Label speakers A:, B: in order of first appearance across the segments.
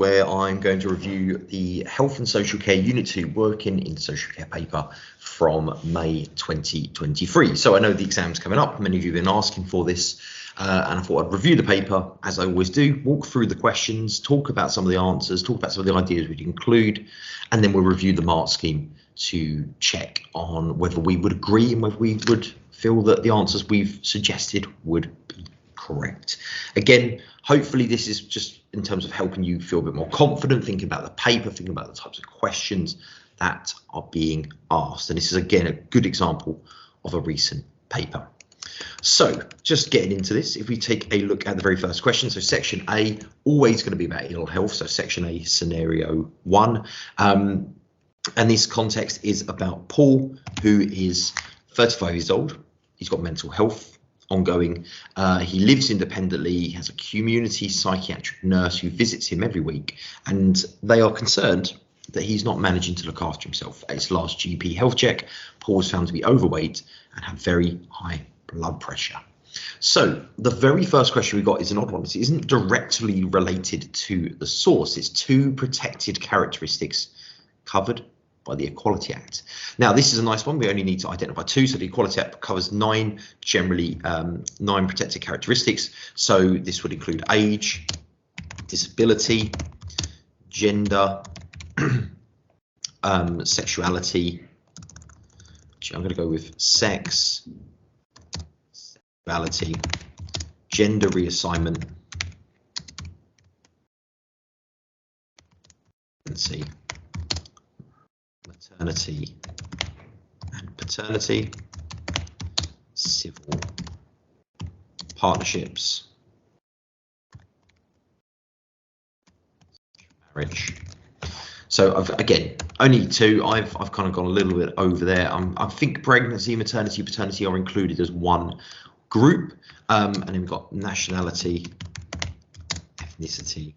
A: where I'm going to review the Health and Social Care Unit 2 Working in Social Care paper from May 2023. So I know the exam's coming up, many of you have been asking for this, and I thought I'd review the paper, as I always do, walk through the questions, talk about some of the answers, talk about some of the ideas we'd include, and then we'll review the mark scheme to check on whether we would agree and whether we would feel that the answers we've suggested would be correct. Again, hopefully this is just in terms of helping you feel a bit more confident, thinking about the paper, thinking about the types of questions that are being asked. And this is, again, a good example of a recent paper. So just getting into this, if we take a look at the very first question, so section A, always going to be about ill health. So section A, scenario 1. And this context is about Paul, who is 35 years old. He's got mental health ongoing. He lives independently. He has a community psychiatric nurse who visits him every week, and they are concerned that he's not managing to look after himself. At his last GP health check, Paul was found to be overweight and have very high blood pressure. So the very first question we got is an odd one. It isn't directly related to the source. It's 2 protected characteristics covered by the Equality Act. Now, this is a nice one. We only need to identify 2. So the Equality Act covers 9, generally 9 protected characteristics. So this would include age, disability, gender, sexuality. Actually, I'm going to go with sex, sexuality, gender reassignment, maternity and paternity, civil partnerships, marriage. So again, only 2. I've kind of gone a little bit over there. I think pregnancy, maternity, paternity are included as one group, and then we've got nationality, ethnicity.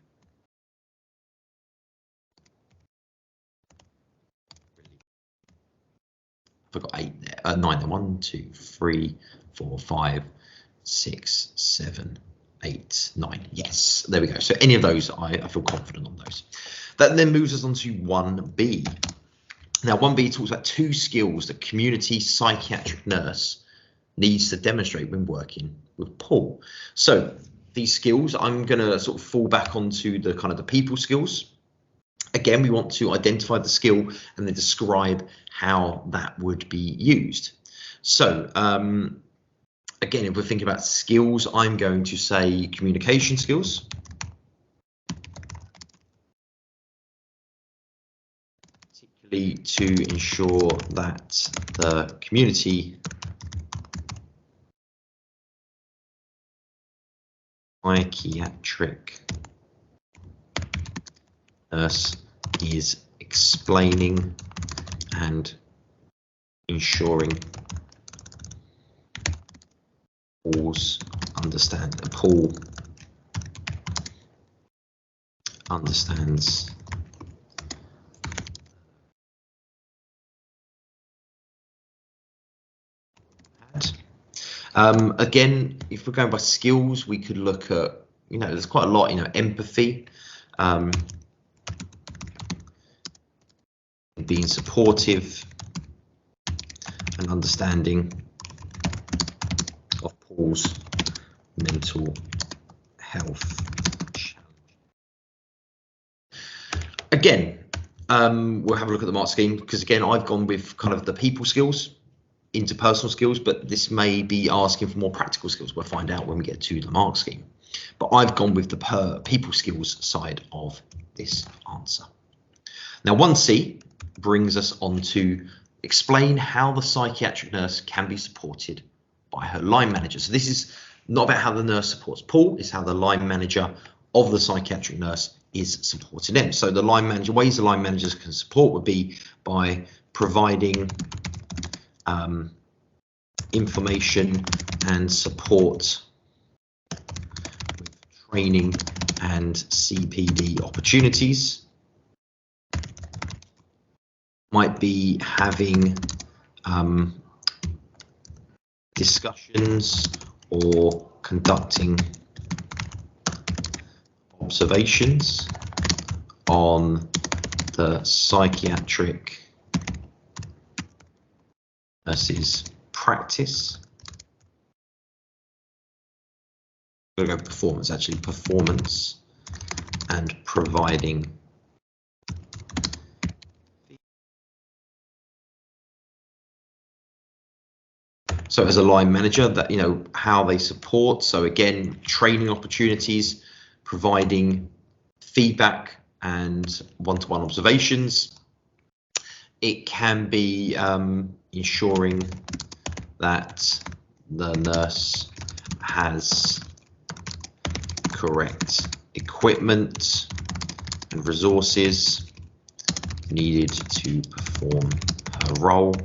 A: I've got 8 there, 9 there. 1, 2, 3, 4, 5, 6, 7, 8, 9. Yes, there we go. So any of those, I feel confident on those. That then moves us on to 1B. Now 1B talks about 2 skills that community psychiatric nurse needs to demonstrate when working with Paul. So these skills, I'm going to sort of fall back onto the kind of the people skills. Again, we want to identify the skill and then describe how that would be used. So again, if we're thinking about skills, I'm going to say communication skills. Particularly to ensure that the community psychiatric nurse is explaining and ensuring Paul understands that. Again, if we're going by skills, we could look at, there's quite a lot, empathy, being supportive and understanding of Paul's mental health challenge. Again, we'll have a look at the mark scheme, because again, I've gone with kind of the people skills, interpersonal skills, but this may be asking for more practical skills. We'll find out when we get to the mark scheme. But I've gone with the people skills side of this answer. Now 1C brings us on to explain how the psychiatric nurse can be supported by her line manager. So this is not about how the nurse supports Paul, it's how the line manager of the psychiatric nurse is supporting them. So the line manager, ways the line managers can support would be by providing information and support with training and CPD opportunities. Might be having discussions or conducting observations on the psychiatric nurses practice. We're going to go performance, actually, performance and providing so as a line manager, that, you know, how they support. So again, training opportunities, providing feedback and one-to-one observations. It can be ensuring that the nurse has correct equipment and resources needed to perform her role.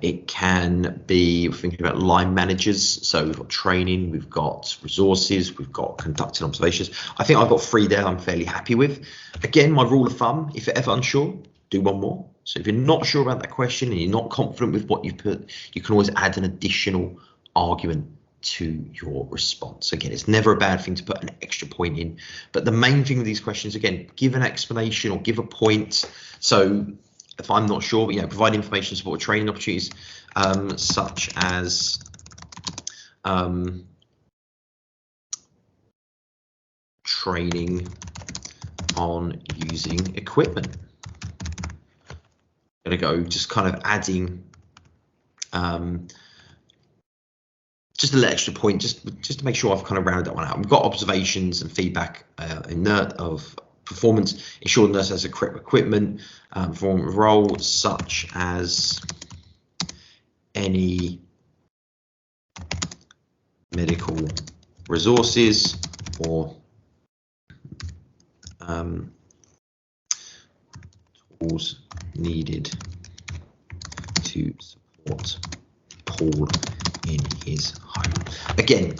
A: It can be thinking about line managers. So we've got training, we've got resources, we've got conducting observations. I think I've got 3 there I'm fairly happy with. Again, my rule of thumb, if you're ever unsure, do 1 more. So if you're not sure about that question and you're not confident with what you put, you can always add an additional argument to your response. Again, it's never a bad thing to put an extra point in, but the main thing with these questions, again, give an explanation or give a point. So if I'm not sure, but, you know, provide information, support, training opportunities, such as training on using equipment. Gonna go just kind of adding just a little extra point, just to make sure I've kind of rounded that one out. We've got observations and feedback of performance, ensure the nurse has the correct equipment, perform a role such as any medical resources or tools needed to support Paul in his home. Again,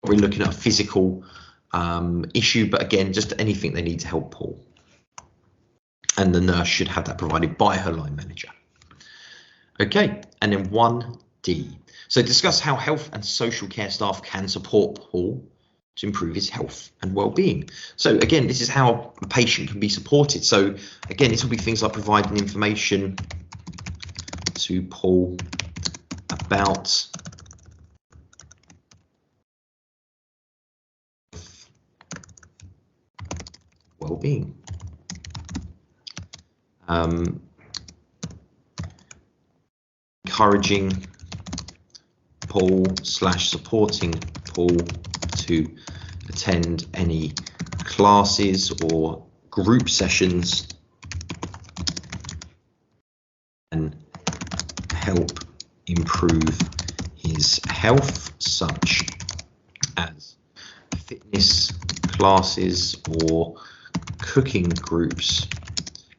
A: we're looking at a physical issue, but again, just anything they need to help Paul. And the nurse should have that provided by her line manager. Okay, and then 1D. So discuss how health and social care staff can support Paul to improve his health and well-being. So again, this is how a patient can be supported. So again, this will be things like providing information to Paul about well-being. Encouraging Paul / supporting Paul to attend any classes or group sessions and help improve his health, such as fitness classes or cooking groups,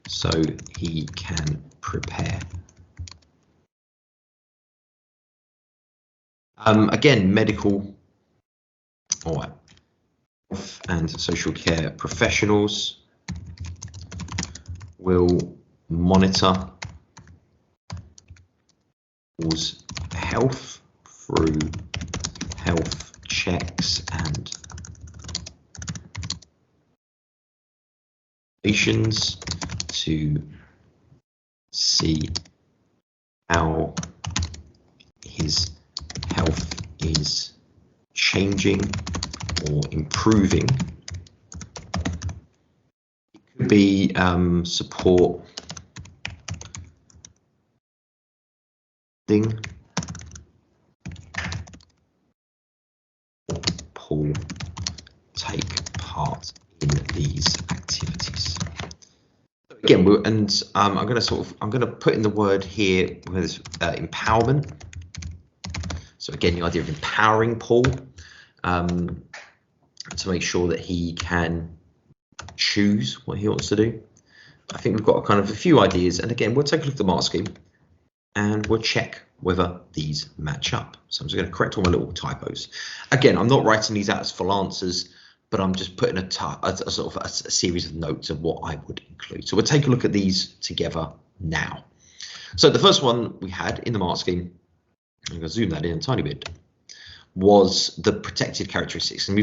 A: so he can prepare. Again, medical or health and social care professionals will monitor Paul's health through health checks and patients to see how his health is changing or improving. It could be support Paul take part in these activities. Again, I'm going to put in the word here with empowerment. So again, the idea of empowering Paul to make sure that he can choose what he wants to do. I think we've got kind of a few ideas, and again, we'll take a look at the mark scheme and we'll check whether these match up. So I'm just going to correct all my little typos. Again, I'm not writing these out as full answers, but I'm just putting a sort of a series of notes of what I would include. So we'll take a look at these together now. So the first one we had in the mark scheme, I'm going to zoom that in a tiny bit, was the protected characteristics, and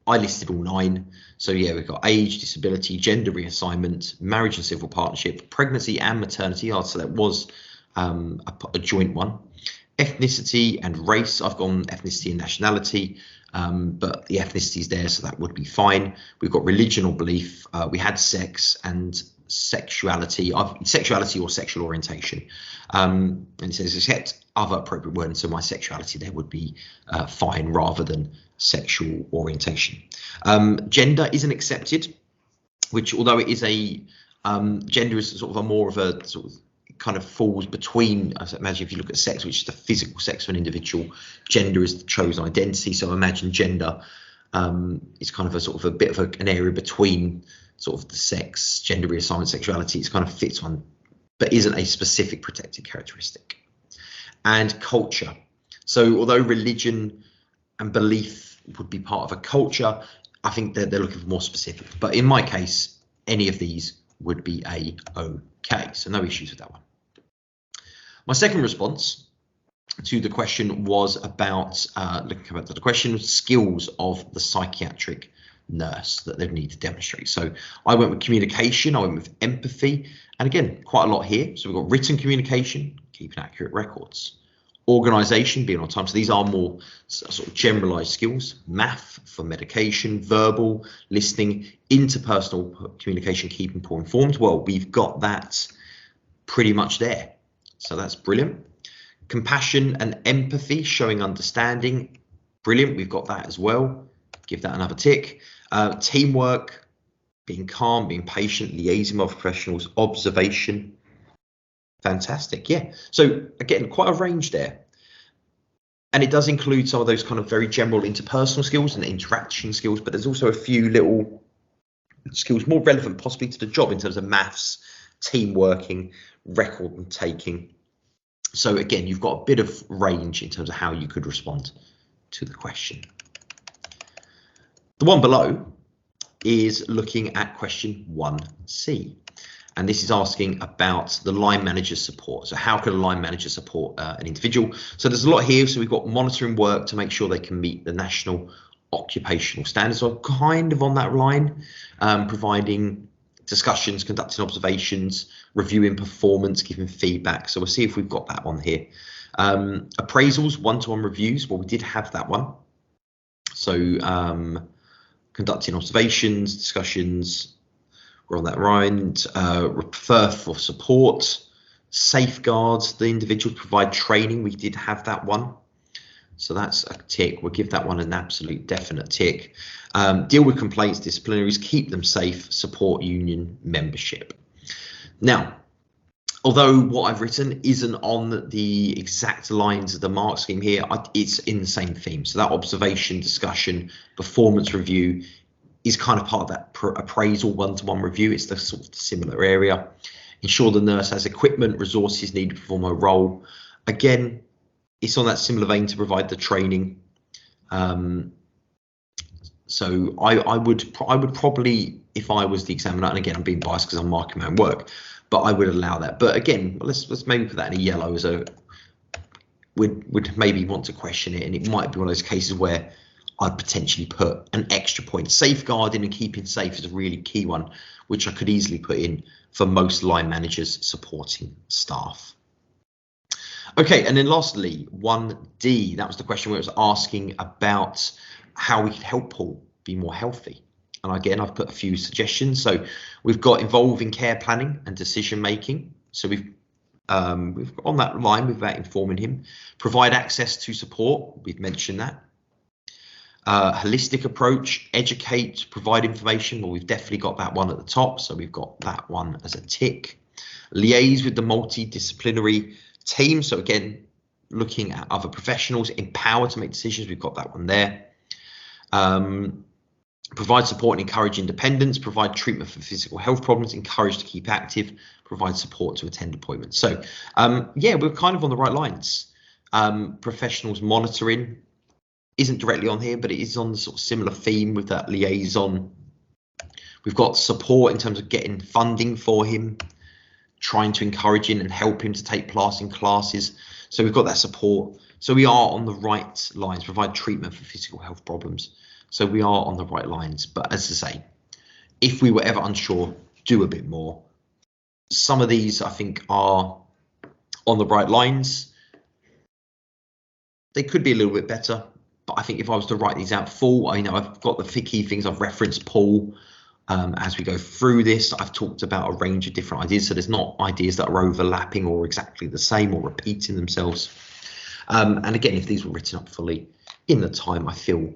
A: I listed all 9. So yeah, we've got age, disability, gender reassignment, marriage and civil partnership, pregnancy and maternity. So that was a joint one. Ethnicity and race, I've gone ethnicity and nationality, but the ethnicity is there, so that would be fine. We've got religion or belief, we had sex and sexuality or sexual orientation, and it says except other appropriate wording, so my sexuality there would be fine rather than sexual orientation. Gender isn't accepted, which although it is a gender is sort of a more of a sort of kind of falls between, I imagine if you look at sex, which is the physical sex of an individual, gender is the chosen identity. So I imagine gender is kind of a sort of a bit of an area between sort of the sex, gender reassignment, sexuality. It's kind of fits one, but isn't a specific protected characteristic. And culture. So although religion and belief would be part of a culture, I think they're looking for more specific. But in my case, any of these would be okay. So no issues with that one. My second response to the question was about looking at the question skills of the psychiatric nurse that they need to demonstrate. So I went with communication, I went with empathy, and again, quite a lot here. So we've got written communication, keeping accurate records, organisation, being on time. So these are more sort of generalised skills. Math for medication, verbal, listening, interpersonal communication, keeping people informed. Well, we've got that pretty much there. So that's brilliant. Compassion and empathy, showing understanding. Brilliant, we've got that as well. Give that another tick. Teamwork, being calm, being patient, liaising with professionals, observation. Fantastic, yeah. So again, quite a range there. And it does include some of those kind of very general interpersonal skills and interaction skills, but there's also a few little skills more relevant possibly to the job in terms of maths, team working, record and taking. So again, you've got a bit of range in terms of how you could respond to the question. The one below is looking at question 1C. And this is asking about the line manager support. So how can a line manager support an individual? So there's a lot here. So we've got monitoring work to make sure they can meet the national occupational standards. So kind of on that line, providing discussions, conducting observations, reviewing performance, giving feedback. So we'll see if we've got that one here. Appraisals, one-to-one reviews. Well, we did have that one. So conducting observations, discussions, we're on that round. Refer for support, safeguards the individual, provide training. We did have that one. So that's a tick. We'll give that one an absolute definite tick. Deal with complaints, disciplinaries, keep them safe, support union membership. Now, although what I've written isn't on the exact lines of the mark scheme here, it's in the same theme. So that observation, discussion, performance review is kind of part of that appraisal one-to-one review. It's the sort of similar area. Ensure the nurse has equipment, resources needed to perform her role. Again, it's on that similar vein to provide the training. So I would probably, if I was the examiner, and again I'm being biased because I'm marking my own work, but I would allow that. But again, let's maybe put that in a yellow as a would maybe want to question it, and it might be one of those cases where I'd potentially put an extra point. Safeguarding and keeping safe is a really key one, which I could easily put in for most line managers supporting staff. Okay, and then lastly, 1D, that was the question where it was asking about how we could help Paul be more healthy. And again, I've put a few suggestions. So we've got involving care planning and decision making. So we've on that line with that informing him. Provide access to support, we've mentioned that. Holistic approach, educate, provide information. Well, we've definitely got that one at the top, so we've got that one as a tick. Liaise with the multidisciplinary team. So again, looking at other professionals, empower to make decisions. We've got that one there. Provide support and encourage independence. Provide treatment for physical health problems. Encourage to keep active. Provide support to attend appointments. So yeah, we're kind of on the right lines. Professionals monitoring isn't directly on here, but it is on the sort of similar theme with that liaison. We've got support in terms of getting funding for him, trying to encourage him and help him to take part in classes. So we've got that support So we are on the right lines, provide treatment for physical health problems. So we are on the right lines. But as I say, if we were ever unsure, do a bit more. Some of these I think are on the right lines. They could be a little bit better, but I think if I was to write these out full, I know I've got the key things. I've referenced Paul as we go through this. I've talked about a range of different ideas, so there's not ideas that are overlapping or exactly the same or repeating themselves. And again, if these were written up fully in the time, I feel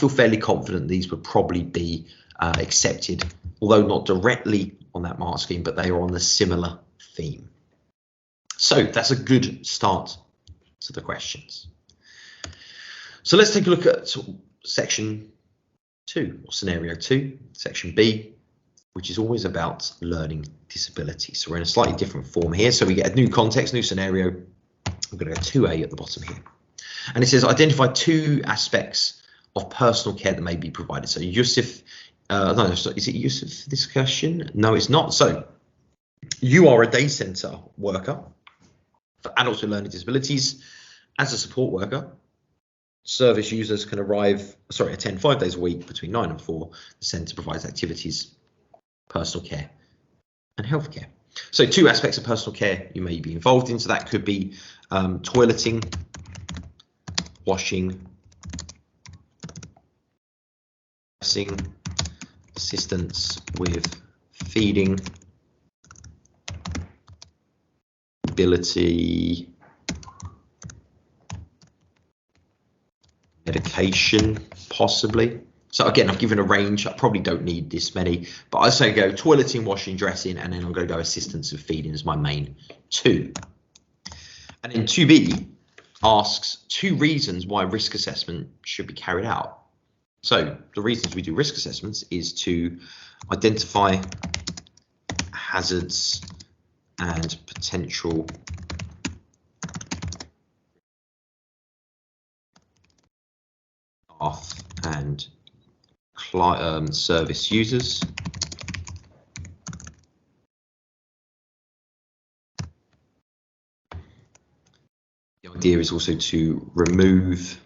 A: fairly confident these would probably be accepted, although not directly on that mark scheme, but they are on the similar theme. So that's a good start to the questions. So let's take a look at section 2, or scenario 2, section B, which is always about learning disability. So we're in a slightly different form here. So we get a new context, new scenario. I'm going to go 2A at the bottom here. And it says identify 2 aspects of personal care that may be provided. So Yusuf, no, so is it Yusuf this question? No, it's not. So you are a day centre worker for adults with learning disabilities. As a support worker, service users can attend 5 days a week between 9 and 4. The centre provides activities, personal care and healthcare. So 2 aspects of personal care you may be involved in. So that could be toileting, washing, dressing, assistance with feeding, mobility, medication, possibly. So again, I've given a range. I probably don't need this many, but I say go toileting, washing, dressing, and then I'm going to go assistance with feeding as my main 2. And then 2B asks 2 reasons why risk assessment should be carried out. So the reasons we do risk assessments is to identify hazards and potential staff and service users. The idea is also to remove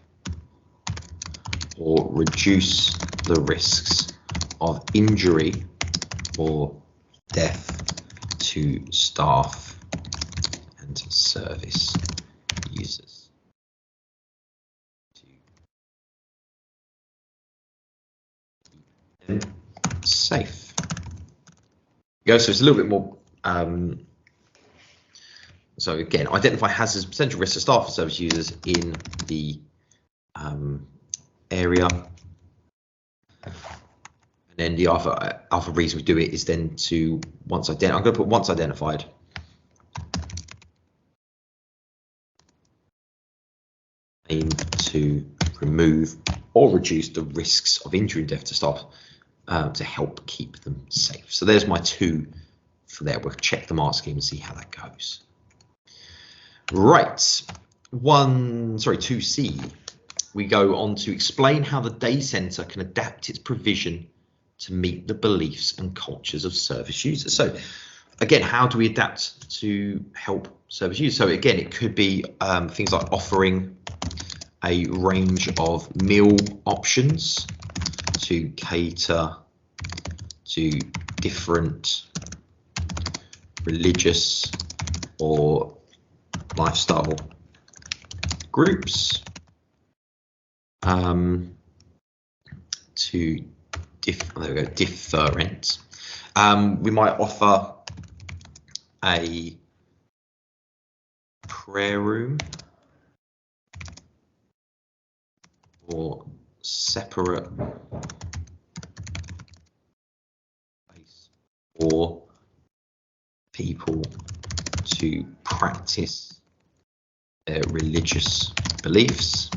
A: or reduce the risks of injury or death to staff and service users. Safe. So it's a little bit more. So again, identify hazards, potential risks to staff and service users in the area. And then the other reason we do it is then to I'm going to put once identified. Aim to remove or reduce the risks of injury and death to staff to help keep them safe. So there's my 2 for there. We'll check the mark scheme and see how that goes. Right, 2C. We go on to explain how the day centre can adapt its provision to meet the beliefs and cultures of service users. So again, how do we adapt to help service users? So again, it could be things like offering a range of meal options to cater to different religious or lifestyle groups, different. We might offer a prayer room or separate place for people to practice their religious beliefs.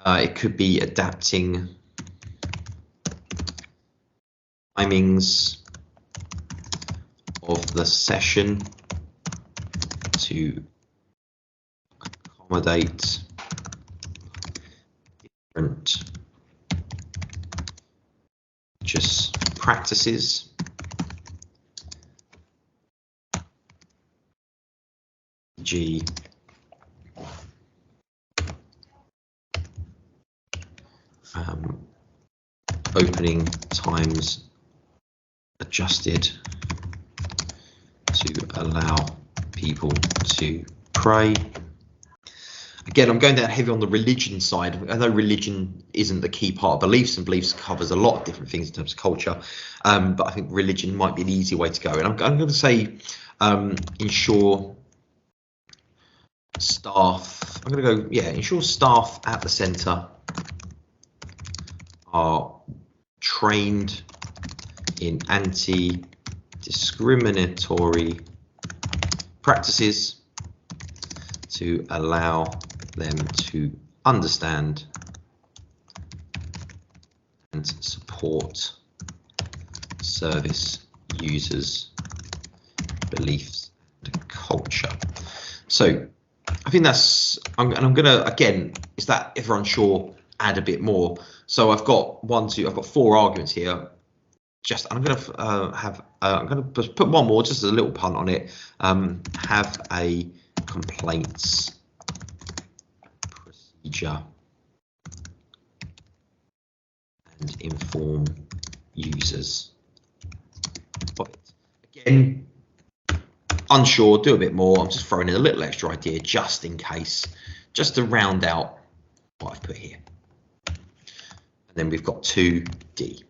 A: It could be adapting timings of the session to accommodate different religious practices. opening times adjusted to allow people to pray. Again, I'm going down heavy on the religion side. I know religion isn't the key part of beliefs, and beliefs covers a lot of different things in terms of culture, but I think religion might be an easy way to go. And I'm going to say ensure staff, I'm going to go, ensure staff at the centre are trained in anti-discriminatory practices to allow them to understand and support service users' beliefs and culture. So I think that's, I'm going to, again, is that if you're unsure, add a bit more. So I've got I've got 4 arguments here. I'm going to I'm going to put one more, just as a little punt on it. Have a complaints procedure and inform users of it. Again, unsure, do a bit more. I'm just throwing in a little extra idea just in case, just to round out what I've put here. And then we've got 2D.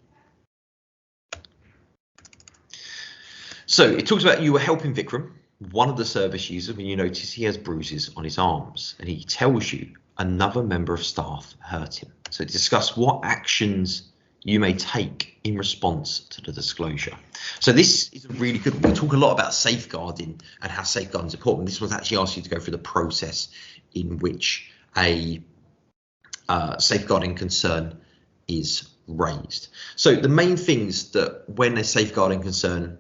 A: So it talks about you were helping Vikram, one of the service users, when you notice he has bruises on his arms, and he tells you another member of staff hurt him. So discuss what actions you may take in response to the disclosure. So this is a really good, we talk a lot about safeguarding and how safeguarding is important. This was actually asking you to go through the process in which a safeguarding concern is raised. So the main things that when a safeguarding concern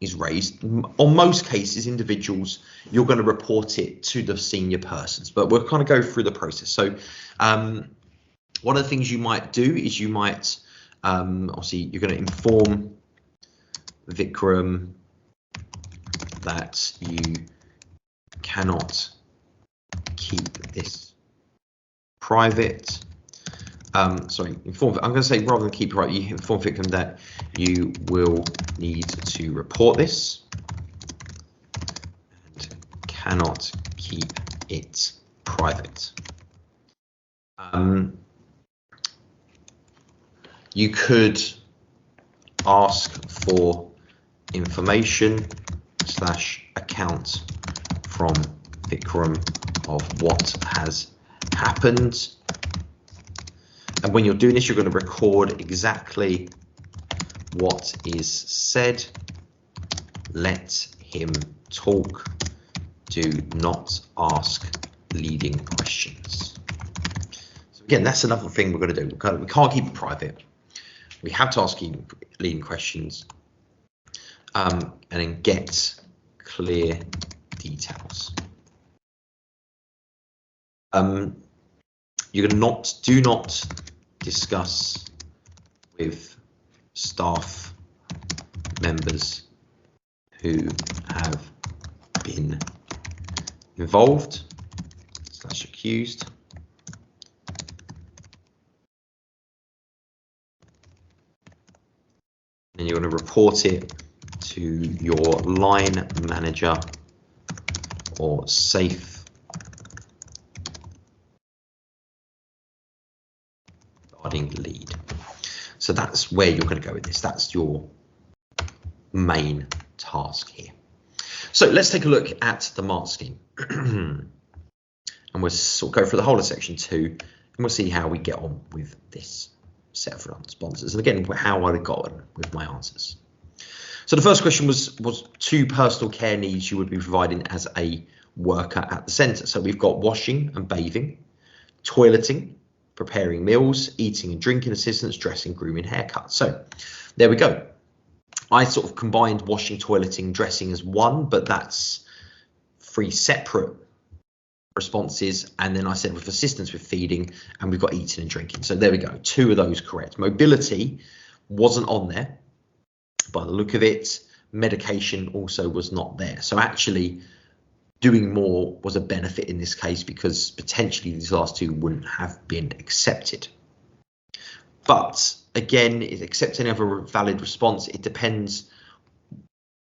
A: is raised, on most cases, individuals, you're going to report it to the senior persons, but we'll kind of go through the process. So one of the things you might do is you might, obviously, you're going to inform Vikram that you cannot keep this private. Sorry, inform. I'm going to say rather than keep it private, you inform Vikram that you will need to report this and cannot keep it private. You could ask for information / account from Vikram of what has happened. And when you're doing this, you're going to record exactly what is said. Let him talk. Do not ask leading questions. So again, that's another thing we're going to do. We can't keep it private. We have to ask leading questions and then get clear details. You're going to do not discuss with staff members who have been involved / accused. And you're going to report it to your line manager or safeguarding lead. So that's where you're going to go with this. That's your main task here. So let's take a look at the mark scheme. And we'll sort of go through the whole of section 2, and we'll see how we get on with this set of responses. And again, how I got on with my answers. So the first question was 2 personal care needs you would be providing as a worker at the centre. So we've got washing and bathing, toileting, preparing meals, eating and drinking assistance, dressing, grooming, haircut. So there we go. I sort of combined washing, toileting, dressing as one, but that's 3 separate responses. And then I said with assistance with feeding, and we've got eating and drinking. So there we go. 2 of those correct. Mobility wasn't on there by the look of it. Medication also was not there. So actually doing more was a benefit in this case, because potentially these last 2 wouldn't have been accepted. But again, accept any other valid response. It depends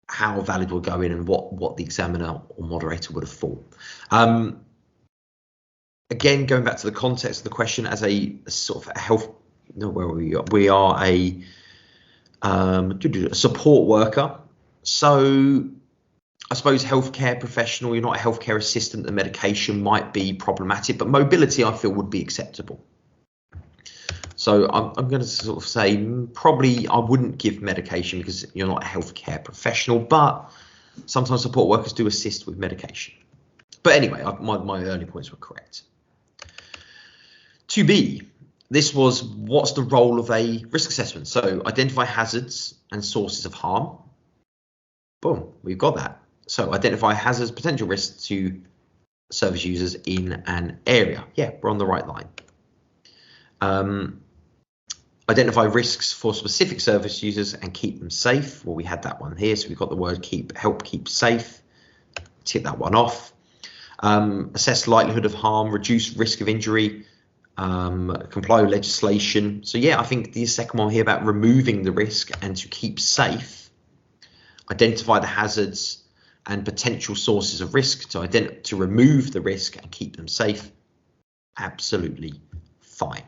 A: how valid will go in and what the examiner or moderator would have thought. Again, going back to the context of the question, as a sort of a health, no, where we are a support worker. So I suppose healthcare professional, you're not a healthcare assistant, the medication might be problematic, but mobility I feel would be acceptable. So I'm going to sort of say probably I wouldn't give medication because you're not a healthcare professional, but sometimes support workers do assist with medication. But anyway, my early points were correct. 2B, this was what's the role of a risk assessment? So identify hazards and sources of harm. Boom, we've got that. So identify hazards, potential risks to service users in an area. Yeah, we're on the right line. Identify risks for specific service users and keep them safe. Well, we had that one here, so we've got the word help keep safe. Tick that one off. Assess likelihood of harm, reduce risk of injury, comply with legislation. So yeah, I think the second one here about removing the risk and to keep safe. Identify the hazards and potential sources of risk to remove the risk and keep them safe. Absolutely fine.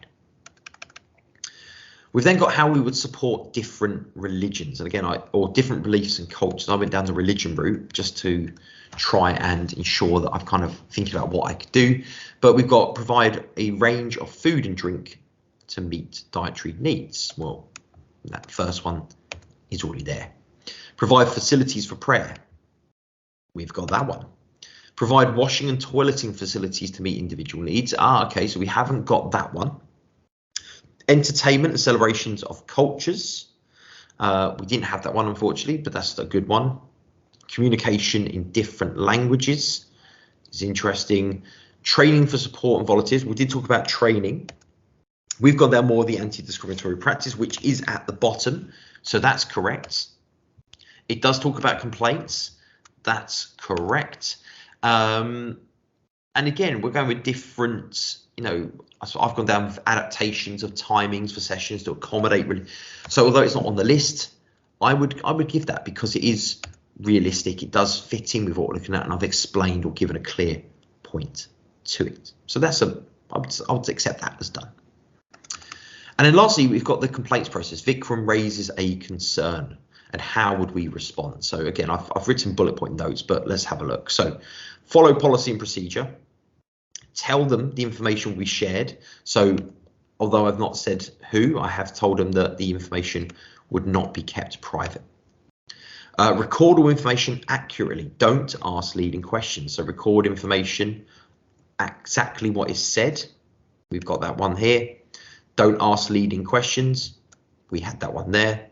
A: We've then got how we would support different religions, and again, or different beliefs and cultures. I went down the religion route just to try and ensure that I've kind of thinking about what I could do. But we've got provide a range of food and drink to meet dietary needs. Well, that first one is already there. Provide facilities for prayer. We've got that one. Provide washing and toileting facilities to meet individual needs. Okay, so we haven't got that one. Entertainment and celebrations of cultures. We didn't have that one, unfortunately, but that's a good one. Communication in different languages is interesting. Training for support and volunteers. We did talk about training. We've got there more of the anti-discriminatory practice, which is at the bottom. So that's correct. It does talk about complaints. That's correct. And again, we're going with different, so I've gone down with adaptations of timings for sessions to accommodate. So although it's not on the list, I would give that because it is realistic. It does fit in with what we're looking at, and I've explained or given a clear point to it. So I would accept that as done. And then lastly, we've got the complaints process. Vikram raises a concern, and how would we respond? So again, I've written bullet point notes, but let's have a look. So follow policy and procedure. Tell them the information we shared. So although I've not said who, I have told them that the information would not be kept private. Record all information accurately. Don't ask leading questions. So record information exactly what is said. We've got that one here. Don't ask leading questions. We had that one there.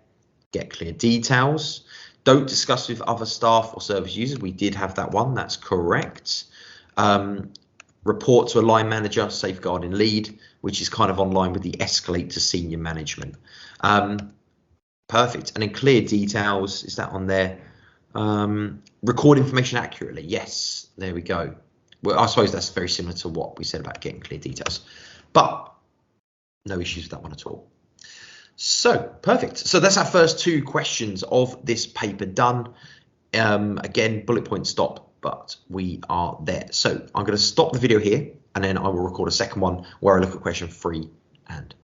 A: Get clear details. Don't discuss with other staff or service users. We did have that one. That's correct. Report to a line manager, safeguarding lead, which is kind of online with the escalate to senior management. Perfect. And then clear details, is that on there? Record information accurately. Yes, there we go. Well, I suppose that's very similar to what we said about getting clear details, but no issues with that one at all. So perfect. So that's our first two questions of this paper done. Again, bullet point stop, but we are there. So I'm going to stop the video here, and then I will record a second one where I look at question 3 and